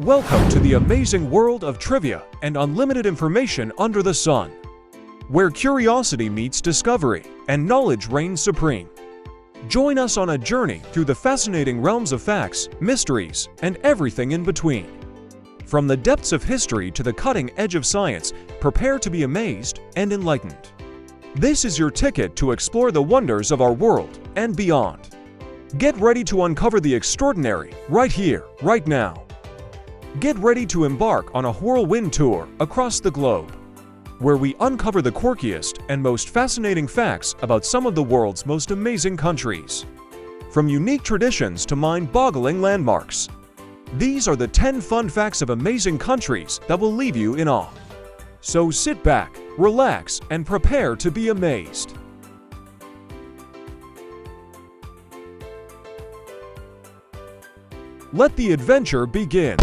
Welcome to the amazing world of trivia and unlimited information under the sun, where curiosity meets discovery and knowledge reigns supreme. Join us on a journey through the fascinating realms of facts, mysteries, and everything in between. From the depths of history to the cutting edge of science, prepare to be amazed and enlightened. This is your ticket to explore the wonders of our world and beyond. Get ready to uncover the extraordinary right here, right now. Get ready to embark on a whirlwind tour across the globe, where we uncover the quirkiest and most fascinating facts about some of the world's most amazing countries. From unique traditions to mind-boggling landmarks, these are the 10 fun facts of amazing countries that will leave you in awe. So sit back, relax, and prepare to be amazed. Let the adventure begin.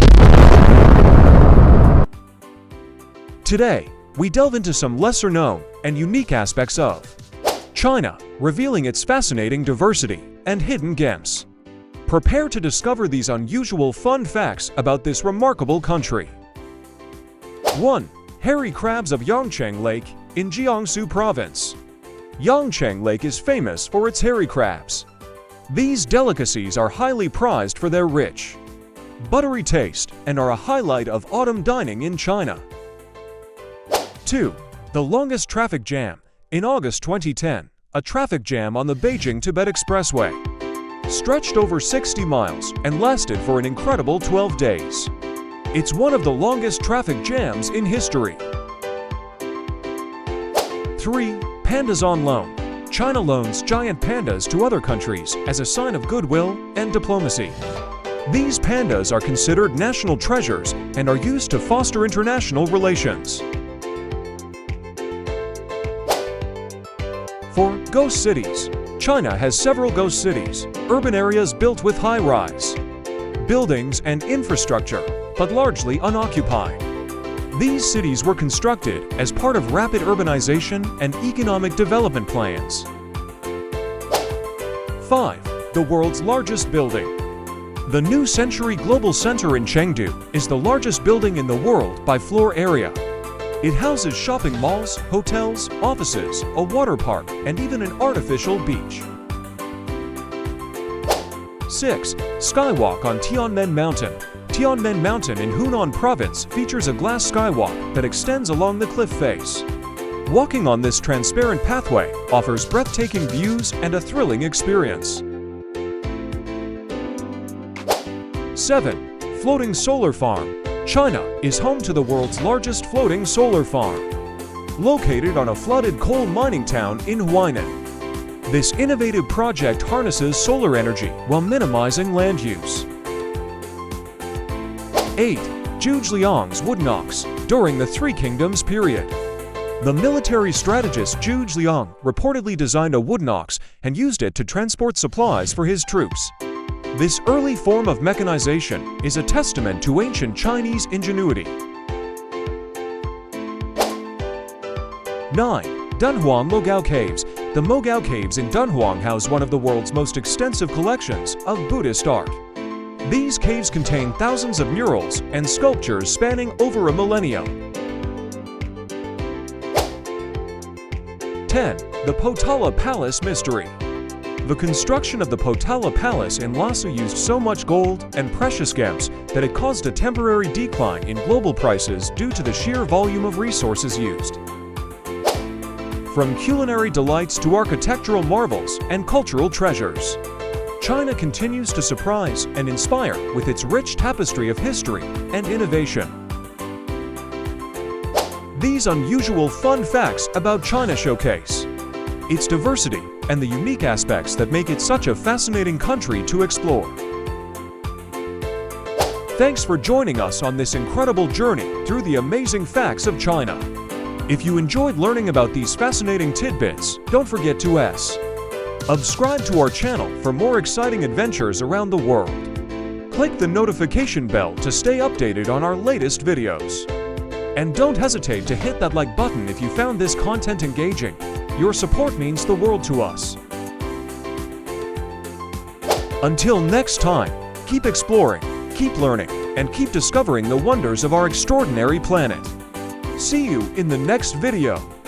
Today, we delve into some lesser-known and unique aspects of China, revealing its fascinating diversity and hidden gems. Prepare to discover these unusual fun facts about this remarkable country. 1. Hairy crabs of Yangcheng Lake in Jiangsu Province. Yangcheng Lake is famous for its hairy crabs. These delicacies are highly prized for their rich, buttery taste and are a highlight of autumn dining in China. 2. The longest traffic jam. In August 2010, a traffic jam on the Beijing-Tibet Expressway stretched over 60 miles and lasted for an incredible 12 days. It's one of the longest traffic jams in history. 3. Pandas on loan. China loans giant pandas to other countries as a sign of goodwill and diplomacy. These pandas are considered national treasures and are used to foster international relations. 4. Ghost cities. China has several ghost cities, urban areas built with high-rise buildings and infrastructure, but largely unoccupied. These cities were constructed as part of rapid urbanization and economic development plans. 5. The world's largest building. The New Century Global Center in Chengdu is the largest building in the world by floor area. It houses shopping malls, hotels, offices, a water park, and even an artificial beach. 6. Skywalk on Tianmen Mountain. Tianmen Mountain in Hunan Province features a glass skywalk that extends along the cliff face. Walking on this transparent pathway offers breathtaking views and a thrilling experience. 7. Floating solar farm. China is home to the world's largest floating solar farm, located on a flooded coal mining town in Huainan. This innovative project harnesses solar energy while minimizing land use. 8. Zhuge Liang's Woodnox during the Three Kingdoms period. The military strategist Zhuge Liang reportedly designed a woodnox and used it to transport supplies for his troops. This early form of mechanization is a testament to ancient Chinese ingenuity. 9. Dunhuang Mogao Caves. The Mogao Caves in Dunhuang house one of the world's most extensive collections of Buddhist art. These caves contain thousands of murals and sculptures spanning over a millennium. 10. The Potala Palace Mystery. The construction of the Potala Palace in Lhasa used so much gold and precious gems that it caused a temporary decline in global prices due to the sheer volume of resources used. From culinary delights to architectural marvels and cultural treasures, China continues to surprise and inspire with its rich tapestry of history and innovation. These unusual fun facts about China showcase its diversity and the unique aspects that make it such a fascinating country to explore. Thanks for joining us on this incredible journey through the amazing facts of China. If you enjoyed learning about these fascinating tidbits, don't forget to subscribe to our channel for more exciting adventures around the world. Click the notification bell to stay updated on our latest videos. And don't hesitate to hit that like button if you found this content engaging. Your support means the world to us. Until next time, keep exploring, keep learning, and keep discovering the wonders of our extraordinary planet. See you in the next video.